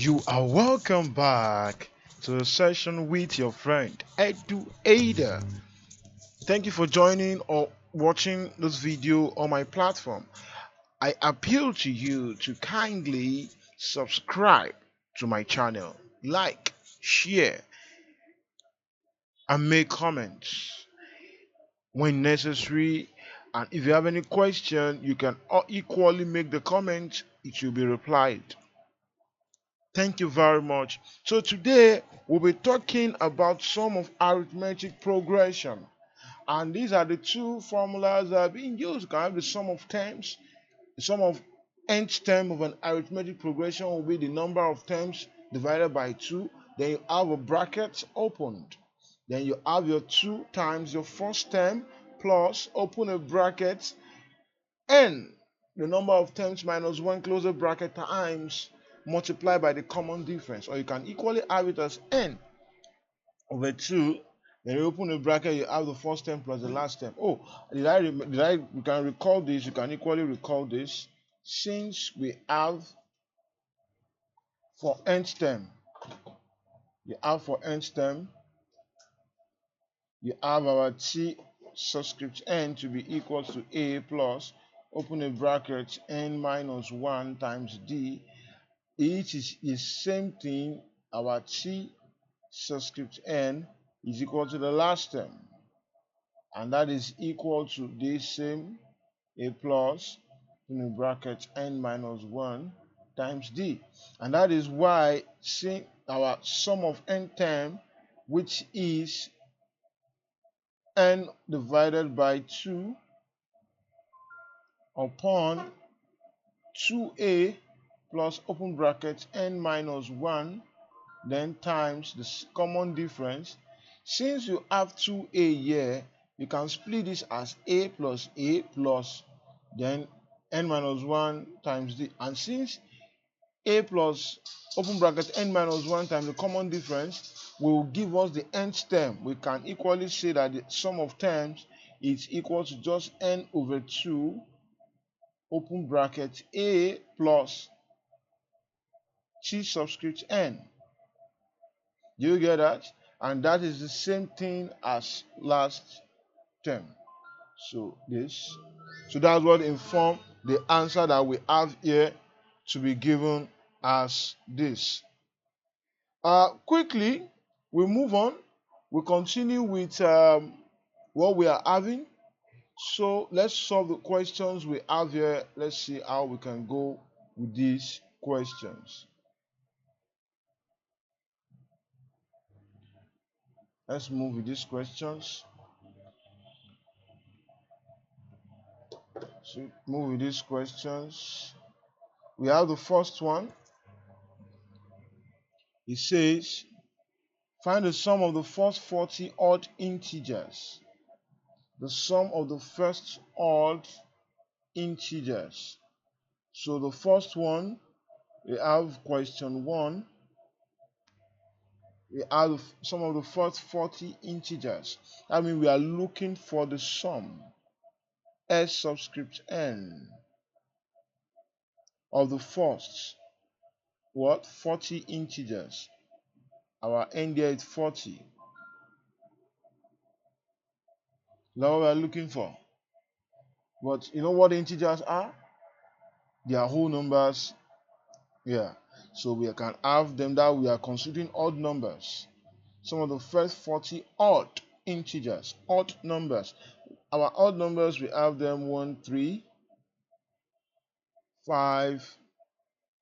You are welcome back to the session with your friend Edu Ada. Thank you for joining or watching this video on my platform. I appeal to you to kindly subscribe to my channel, like, share, and make comments when necessary. And if you have any question, you can equally make the comment, it will be replied. Thank you very much. So today we'll be talking about some of arithmetic progression. And these are the two formulas that are being used. You can have the sum of terms. The sum of nth term of an arithmetic progression will be the number of terms divided by 2. Then you have a bracket opened. Then you have your 2 times your first term plus open a bracket n, the number of terms minus 1 close a bracket times multiply by the common difference. Or you can equally have it as n over 2. Then you open a bracket, you have the first term plus the last term. Oh, you can recall this, you can equally recall this. Since we have for nth term, you have for nth term, you have our t subscript n to be equal to a plus, open a bracket, n minus 1 times d. It is the same thing, our t subscript n is equal to the last term, and that is equal to this same a plus in the bracket n minus 1 times d. And that is why our sum of n term, which is n divided by 2 upon 2a plus open bracket n minus 1, then times the common difference. Since you have 2a here, you can split this as a plus then n minus 1 times d. And since a plus open bracket n minus 1 times the common difference will give us the nth term, we can equally say that the sum of terms is equal to just n over 2 open bracket a plus t subscript n. Do you get that? And that is the same thing as last term. So that's what inform the answer that we have here to be given as this. Quickly, we move on. We continue with what we are having. So let's solve the questions we have here. Let's see how we can go with these questions. Let's move with these questions. So move with these questions. We have the first one. It says, find the sum of the first 40 odd integers. The sum of the first odd integers. So the first one, we have question 1. We have the sum of the first 40 integers. That means we are looking for the sum, S subscript n, of the first 40 integers. Our n there is 40. That's what we are looking for. But you know what the integers are? They are whole numbers. Yeah. So we can have them that we are considering odd numbers. Some of the first 40 odd integers, odd numbers. Our odd numbers, we have them 1, 3, 5,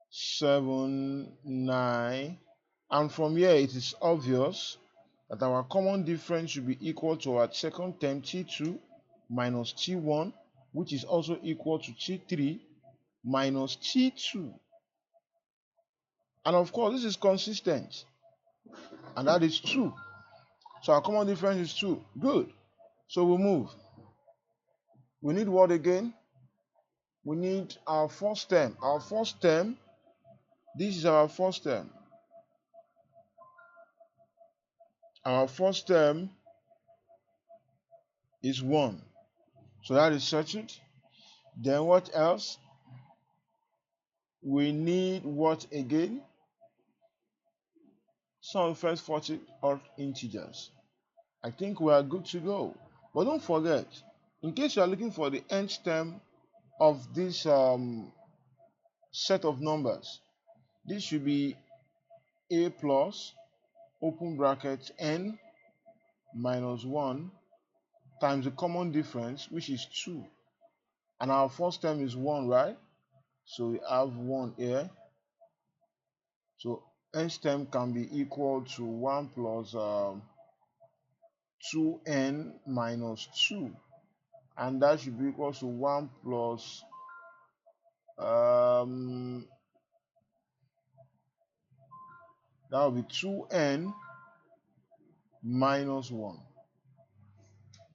7, 9. And from here, it is obvious that our common difference should be equal to our second term t2 minus t1, which is also equal to t3 minus t2. And of course, this is consistent, and that is 2. So our common difference is 2. Good. So we move. We need what again? We need our first term. Our first term, this is our first term. Our first term is 1. So that is settled. Then what else? We need what again? sum of the first 40 odd integers. I think we are good to go. But don't forget, in case you are looking for the nth term of this set of numbers, this should be a plus open bracket n minus 1 times the common difference, which is 2. And our first term is 1, right? So we have 1 here. So nth term can be equal to 1 plus 2n minus 2. And that should be equal to 1 plus that will be 2n minus 1.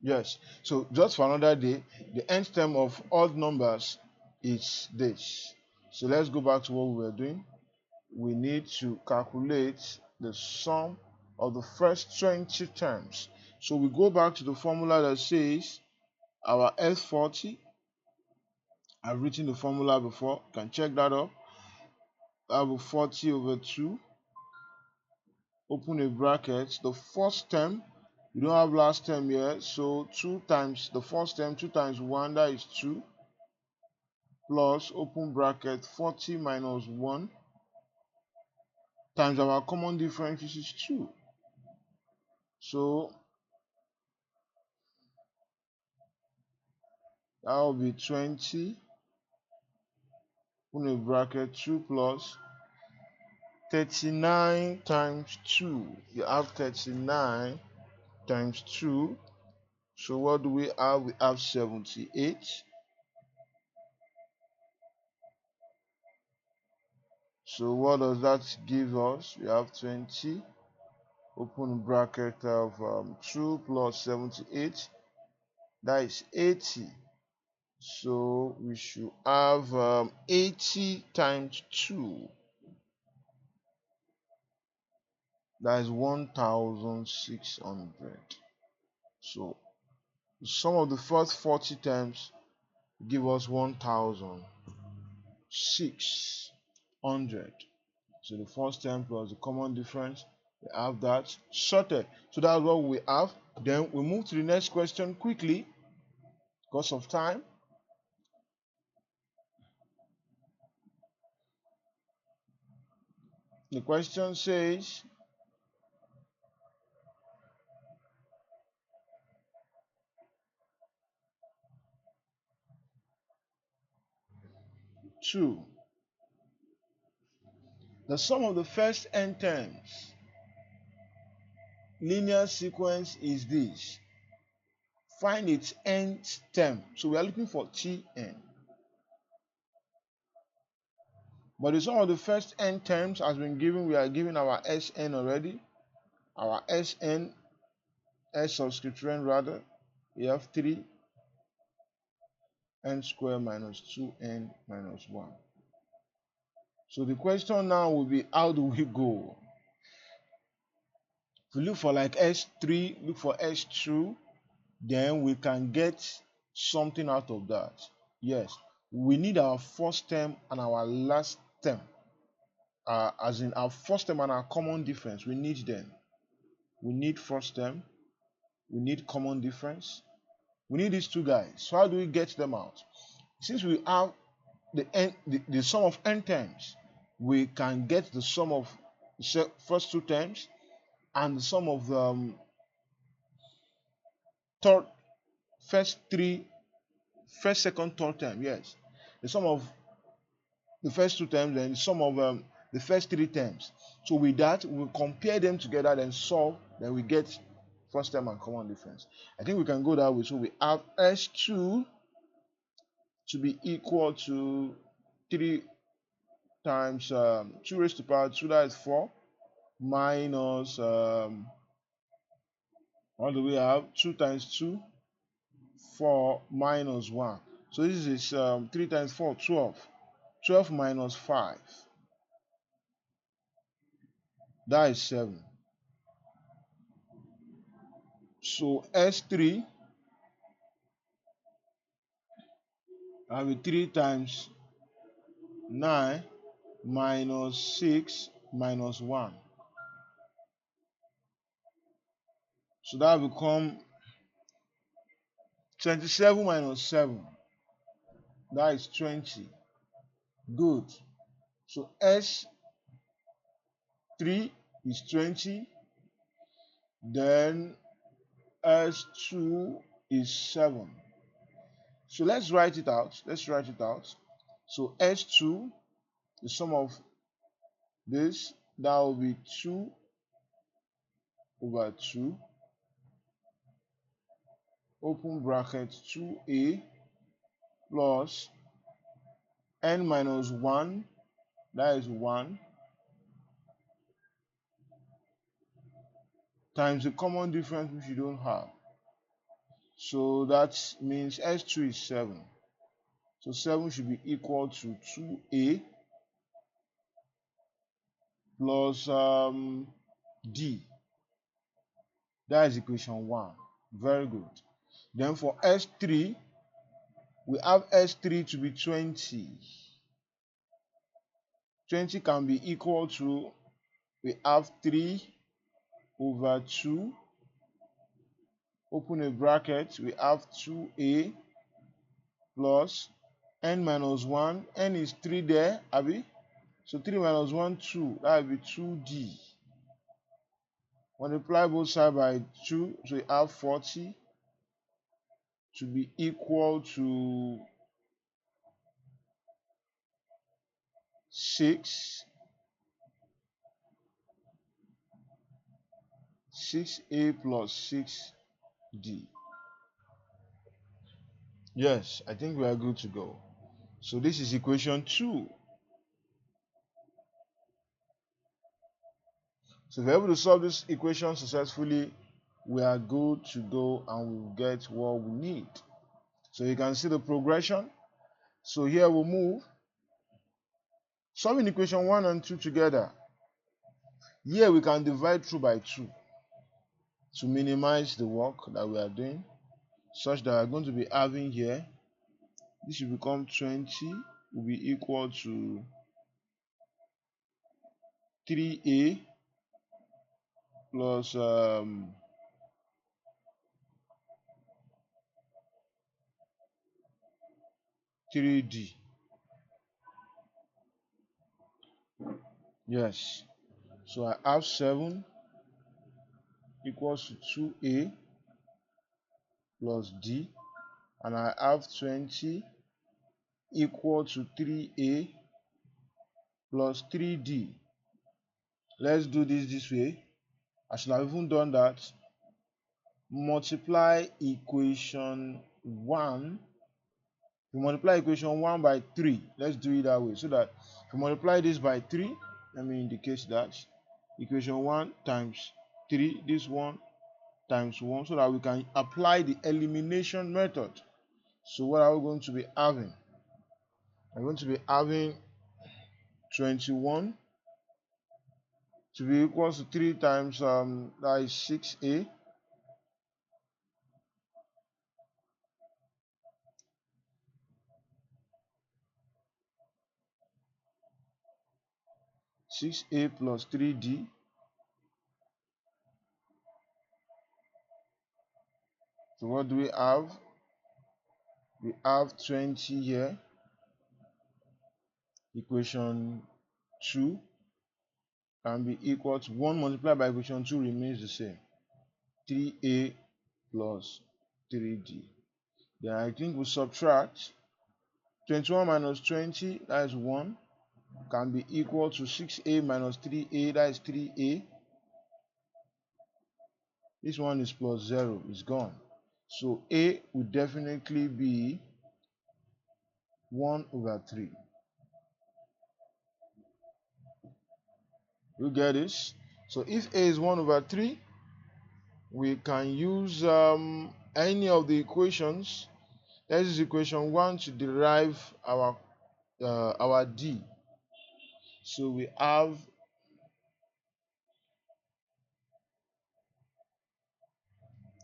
Yes, so just for another day, the nth term of odd numbers is this. So let's go back to what we were doing. We need to calculate the sum of the first 20 terms. So we go back to the formula that says our S40. I've written the formula before. You can check that up. I have 40 over 2. Open a bracket. The first term, you don't have last term here, so 2 times the first term, 2 times 1, that is 2, plus open bracket 40 minus 1 times our common difference, which is 2. So that will be 20, open a bracket 2 plus 39 times 2. You have 39 times 2. So what do we have? We have 78. So what does that give us? We have 20, open bracket of 2 plus 78, that is 80. So we should have 80 times 2, that is 1600. So the sum of the first 40 terms give us 1600. So the first term plus the common difference, we have that sorted. So that's what we have. Then we move to the next question quickly because of time. The question says, two. The sum of the first n terms linear sequence is this. Find its nth term. So we are looking for Tn. But the sum of the first n terms has been given. We are given our Sn already. Our Sn, S subscription rather, we have 3 n squared minus 2n minus 1. So the question now will be, how do we go? If we look for like S3, look for S2, then we can get something out of that. Yes, we need our first term and our last term. As in our first term and our common difference, we need them. We need first term, we need common difference, we need these two guys. So how do we get them out? Since we have the sum of n terms, we can get the sum of the first two terms and the sum of the first, second, third term. Yes, the sum of the first two terms and the sum of the first 3 terms. So with that, we compare them together, then solve, then we get first term and common difference. I think we can go that way. So we have S2 to be equal to 3 times 2 raised to the power 2, that is 4, minus what do we have? 2 times 2, 4 minus 1. So this is 3 times 4, 12. 12 minus 5, that is 7. So S3, I have 3 times 9 minus 6 minus 1. So that will become 27 minus 7. That is 20. Good. So S3 is 20. Then S2 is 7. So let's write it out. So S2, the sum of this, that will be 2 over 2, open bracket 2a plus n minus 1, that is 1, times the common difference which you don't have. So that means S2 is 7. So 7 should be equal to 2a plus d. That is equation 1. Very good. Then for S3, we have S3 to be 20. 20 can be equal to, we have 3 over 2, open a bracket, we have 2a plus n minus 1, n is 3 there, Abi. So 3 minus 1, 2, that will be 2d. Multiply both sides by 2, so we have 40 to be equal to 6. 6a plus 6d. Yes, I think we are good to go. So this is equation 2. So if we're able to solve this equation successfully, we are good to go and we will get what we need. So you can see the progression. So here we'll move. Solving equation 1 and 2 together. Here we can divide through by 2 to minimize the work that we are doing, such that we're going to be having here, this will become 20 will be equal to 3a plus 3d. Yes. So I have 7 equals to 2a plus d, and I have 20 equal to 3a plus 3d. Let's do this way. I should have even done that. Multiply equation 1. We multiply equation 1 by 3. Let's do it that way. So that if you multiply this by 3, let me indicate that. Equation 1 times 3, this one times 1, so that we can apply the elimination method. So what are we going to be having? We're going to be having 21 to be equal to 3 times that is 6a. 6a plus 3d. So what do we have? We have 20 here. Equation 2 can be equal to 1 multiplied by equation 2 remains the same. 3a plus 3d. Then I think we subtract 21 minus 20, that is 1, can be equal to 6a minus 3a, that is 3a. This one is plus 0, it's gone. So a will definitely be 1 over 3. You get this? So if a is 1 over 3, we can use any of the equations. Let's use equation 1 to derive our d. So we have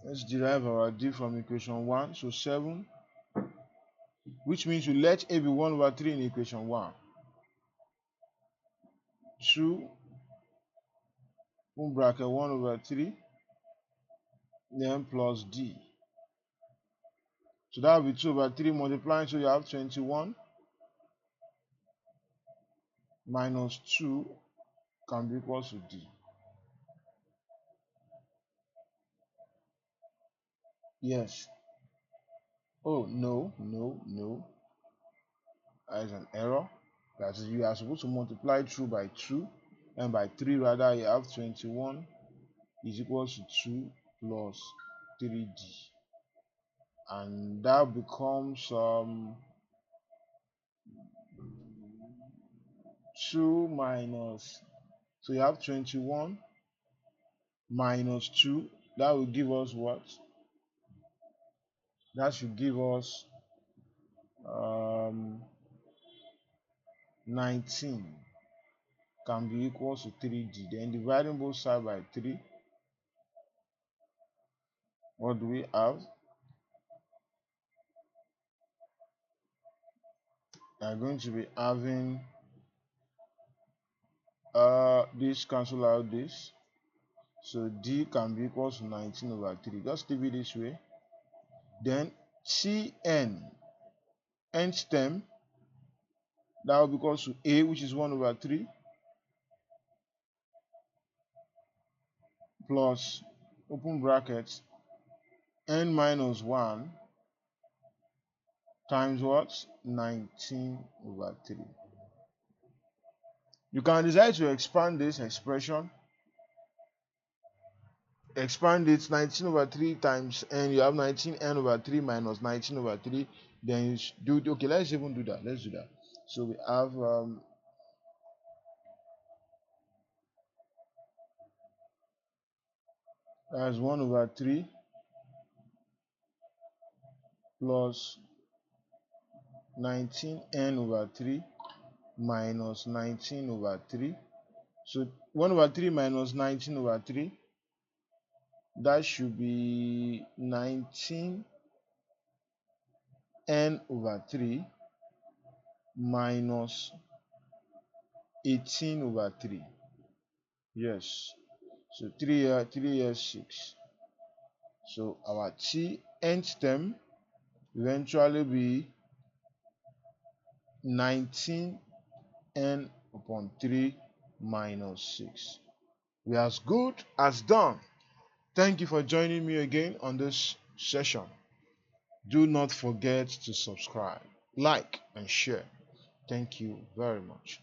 let's derive our d from equation 1. So 7, which means we let a be 1 over 3 in equation 1. 2, open bracket 1 over 3 then plus d. So that will be 2 over 3 multiplying, so you have 21 minus 2 can be equal to d. Yes. Oh, no, no, no. That is an error. That is, you are supposed to multiply through by 2 and by 3 rather. You have 21 is equal to 2 plus 3d. And that becomes 2 minus, so you have 21 minus 2. That will give us what? That should give us 19 can be equal to 3d. Then dividing both sides by 3, what do we have? We are going to be having this cancel out this, so d can be equal to 19 over 3. Just leave it this way. Then cn, nth term, that will be equal to a, which is 1 over 3, plus open brackets n minus 1 times what? 19 over 3. You can decide to expand this expression. Expand it, 19 over 3 times n, you have 19n over 3 minus 19 over 3. Then you do, okay, let's even do that. Let's do that. So we have that's 1 over 3 plus 19n over 3 minus 19 over 3. So 1 over 3 minus 19 over 3, that should be 19n over 3 minus 18 over 3. Yes. So 3 here, 3 here, 6. So our t nth term eventually be 19n upon 3 minus 6. We are as good as done. Thank you for joining me again on this session. Do not forget to subscribe, like, and share. Thank you very much.